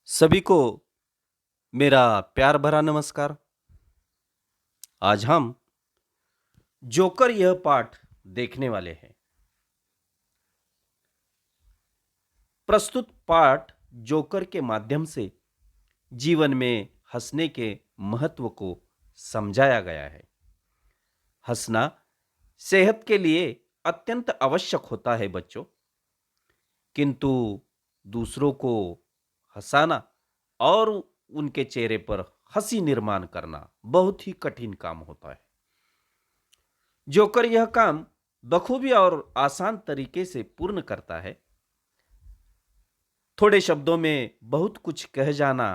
सभी को मेरा प्यार भरा नमस्कार। आज हम जोकर यह पाठ देखने वाले हैं। प्रस्तुत पाठ जोकर के माध्यम से जीवन में हंसने के महत्व को समझाया गया है। हंसना सेहत के लिए अत्यंत आवश्यक होता है बच्चों, किंतु दूसरों को हंसाना और उनके चेहरे पर हंसी निर्माण करना बहुत ही कठिन काम होता है। जोकर यह काम बखूबी और आसान तरीके से पूर्ण करता है। थोड़े शब्दों में बहुत कुछ कह जाना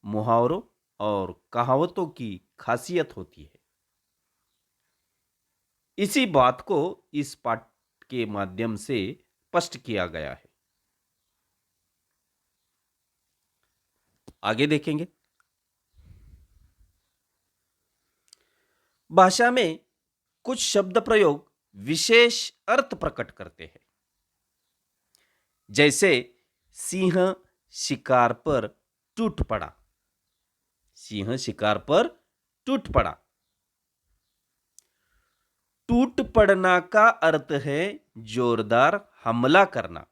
मुहावरों और कहावतों की खासियत होती है। इसी बात को इस पाठ के माध्यम से स्पष्ट किया गया है। आगे देखेंगे। भाषा में कुछ शब्द प्रयोग विशेष अर्थ प्रकट करते हैं। जैसे सिंह शिकार पर टूट पड़ा। सिंह शिकार पर टूट पड़ा। टूट पड़ना का अर्थ है जोरदार हमला करना।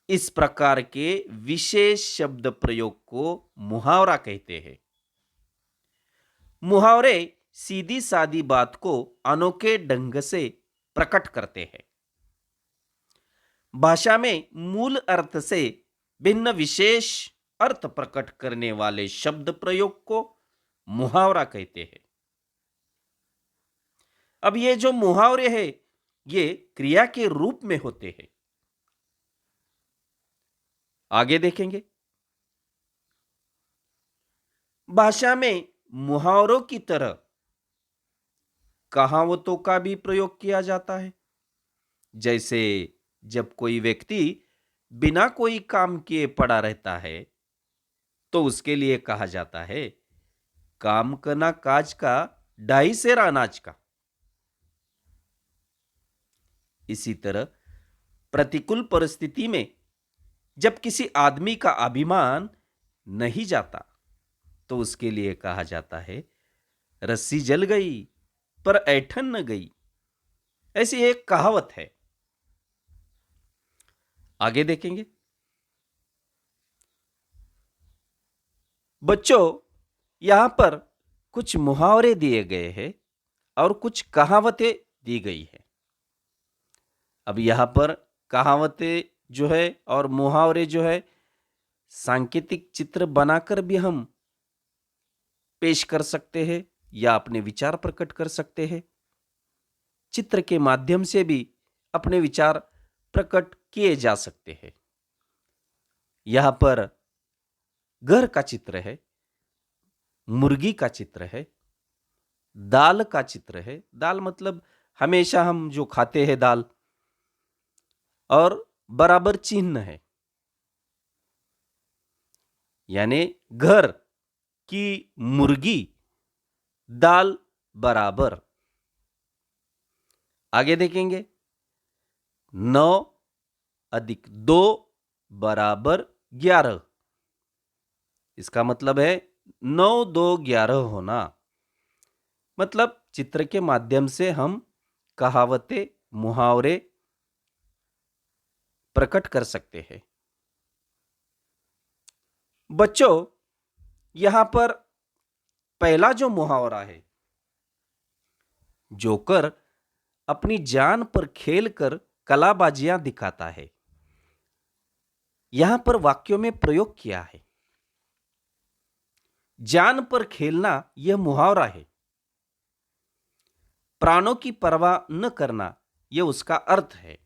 इस प्रकार के विशेष शब्द प्रयोग को मुहावरा कहते हैं। मुहावरे सीधी सादी बात को अनोखे ढंग से प्रकट करते हैं। भाषा में मूल अर्थ से भिन्न विशेष अर्थ प्रकट करने वाले शब्द प्रयोग को मुहावरा कहते हैं। अब ये जो मुहावरे हैं, ये क्रिया के रूप में होते हैं। आगे देखेंगे। भाषा में मुहावरों की तरह कहावतों का भी प्रयोग किया जाता है। जैसे जब कोई व्यक्ति बिना कोई काम किए पड़ा रहता है, तो उसके लिए कहा जाता है, काम करना काज का, ढाई सेर अनाज का। इसी तरह प्रतिकूल परिस्थिति में जब किसी आदमी का अभिमान नहीं जाता, तो उसके लिए कहा जाता है, रस्सी जल गई पर ऐठन न गई। ऐसी एक कहावत है। आगे देखेंगे। बच्चों, यहां पर कुछ मुहावरे दिए गए हैं और कुछ कहावतें दी गई है। अब यहां पर कहावतें जो है और मुहावरे जो है, सांकेतिक चित्र बनाकर भी हम पेश कर सकते हैं या अपने विचार प्रकट कर सकते हैं। चित्र के माध्यम से भी अपने विचार प्रकट किए जा सकते हैं। यहां पर घर का चित्र है, मुर्गी का चित्र है, दाल का चित्र है। दाल मतलब हमेशा हम जो खाते हैं दाल, और बराबर चिन्ह है, यानी घर की मुर्गी, दाल बराबर। आगे देखेंगे। 9 अधिक 2 बराबर 11। इसका मतलब है 9 2 11 होना। मतलब चित्र के माध्यम से हम कहावतें, मुहावरे प्रकट कर सकते हैं। बच्चों, यहां पर पहला जो मुहावरा है, जोकर अपनी जान पर खेलकर कलाबाजियां दिखाता है, यहां पर वाक्यों में प्रयोग किया है। जान पर खेलना यह मुहावरा है। प्राणों की परवाह न करना यह उसका अर्थ है।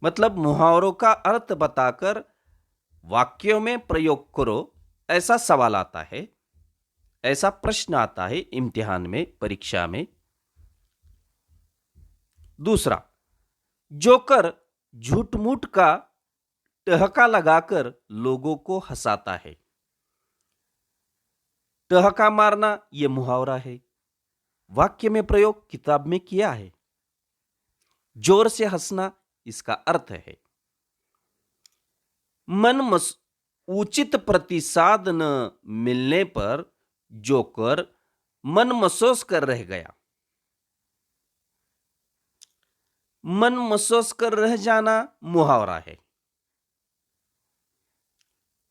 मतलब मुहावरों का अर्थ बताकर वाक्यों में प्रयोग करो, ऐसा सवाल आता है, ऐसा प्रश्न आता है इम्तिहान में, परीक्षा में। दूसरा, जोकर झूठ मूठ का ठहाका लगाकर लोगों को हंसाता है। ठहाका मारना यह मुहावरा है। वाक्य में प्रयोग किताब में किया है। जोर से हंसना इसका अर्थ है। मन उचित प्रतिसाद न मिलने पर जोकर मन महसूस कर रह गया। मन महसूस कर रह जाना मुहावरा है।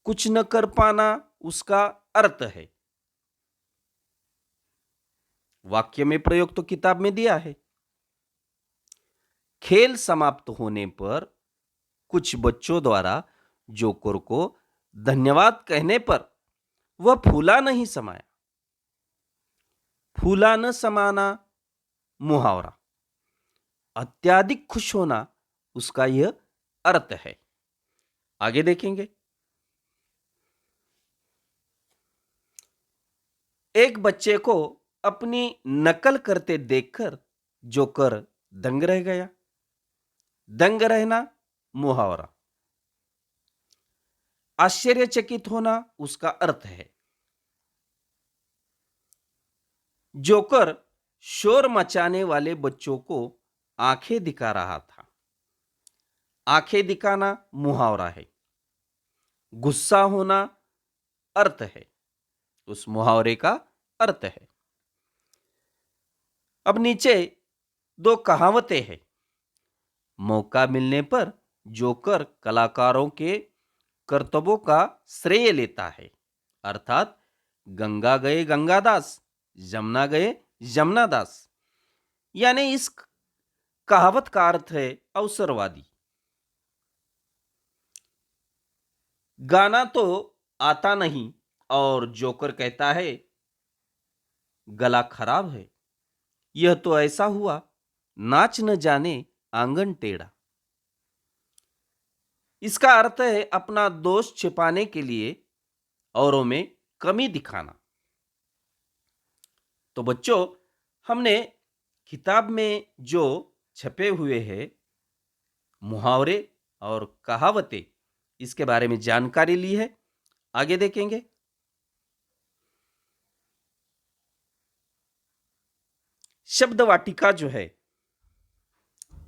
कुछ न कर पाना उसका अर्थ है। वाक्य में प्रयोग तो किताब में दिया है। खेल समाप्त होने पर कुछ बच्चों द्वारा जोकर को धन्यवाद कहने पर वह फूला नहीं समाया। फूला न समाना मुहावरा, अत्यधिक खुश होना उसका यह अर्थ है। आगे देखेंगे। एक बच्चे को अपनी नकल करते देखकर जोकर दंग रह गया। दंग रहना मुहावरा, आश्चर्यचकित होना उसका अर्थ है। जोकर शोर मचाने वाले बच्चों को आंखें दिखा रहा था। आंखें दिखाना मुहावरा है। गुस्सा होना अर्थ है। उस मुहावरे का अर्थ है। अब नीचे दो कहावतें हैं। मौका मिलने पर जोकर कलाकारों के कर्तव्यों का श्रेय लेता है। अर्थात गंगा गए गंगादास, जमुना गए जमुनादास। यानी इस कहावत का अर्थ है अवसरवादी। गाना तो आता नहीं और जोकर कहता है गला खराब है। यह तो ऐसा हुआ नाच न जाने आंगन टेढ़ा। इसका अर्थ है अपना दोष छिपाने के लिए औरों में कमी दिखाना। तो बच्चों, हमने किताब में जो छपे हुए हैं मुहावरे और कहावतें, इसके बारे में जानकारी ली है। आगे देखेंगे। शब्द वाटिका जो है,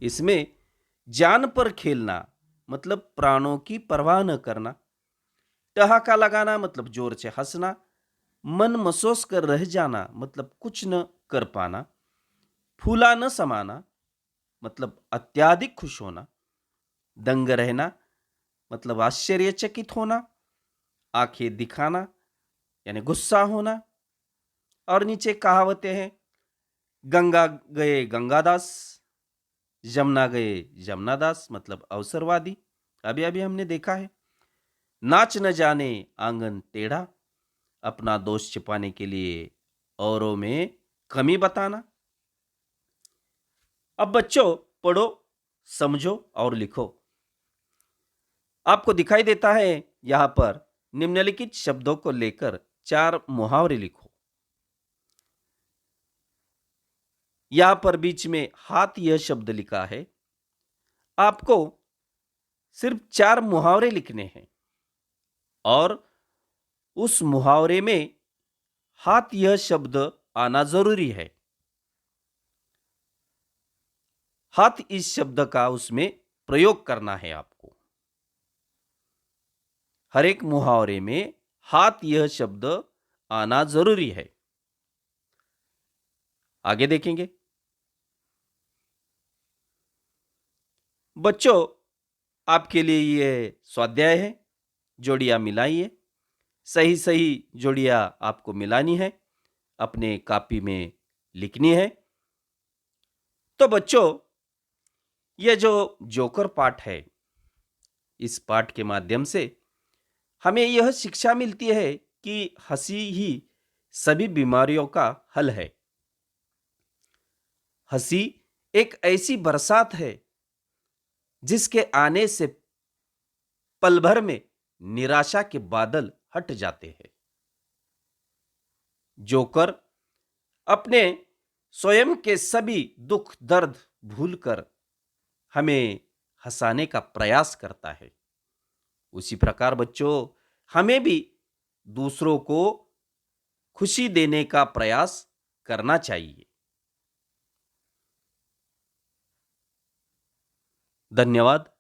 इसमें जान पर खेलना मतलब प्राणों की परवाह न करना, ठहाका लगाना मतलब जोर से हंसना, मन महसूस कर रह जाना मतलब कुछ न कर पाना, फूला न समाना मतलब अत्यधिक खुश होना, दंग रहना मतलब आश्चर्यचकित होना, आंखें दिखाना यानी गुस्सा होना। और नीचे कहावतें हैं। गंगा गए गंगादास, जमुना गए जमुनादास मतलब अवसरवादी। अभी अभी हमने देखा है। नाच न जाने आंगन टेढ़ा, अपना दोष छिपाने के लिए औरों में कमी बताना। अब बच्चों, पढ़ो, समझो और लिखो। आपको दिखाई देता है यहां पर निम्नलिखित शब्दों को लेकर 4 मुहावरे लिखो। यहां पर बीच में हाथ यह शब्द लिखा है। आपको सिर्फ 4 मुहावरे लिखने हैं और उस मुहावरे में हाथ यह शब्द आना जरूरी है। हाथ इस शब्द का उसमें प्रयोग करना है आपको। हर एक मुहावरे में हाथ यह शब्द आना जरूरी है। आगे देखेंगे। बच्चों, आपके लिए यह स्वाध्याय है। जोड़ियां मिलाइए। सही सही जोड़ियां आपको मिलानी है, अपने कॉपी में लिखनी है। तो बच्चों, यह जो जोकर पाठ है, इस पाठ के माध्यम से हमें यह शिक्षा मिलती है कि हंसी ही सभी बीमारियों का हल है। हंसी एक ऐसी बरसात है जिसके आने से पल भर में निराशा के बादल हट जाते हैं। जोकर अपने स्वयं के सभी दुख दर्द भूलकर हमें हंसाने का प्रयास करता है। उसी प्रकार बच्चों, हमें भी दूसरों को खुशी देने का प्रयास करना चाहिए। धन्यवाद।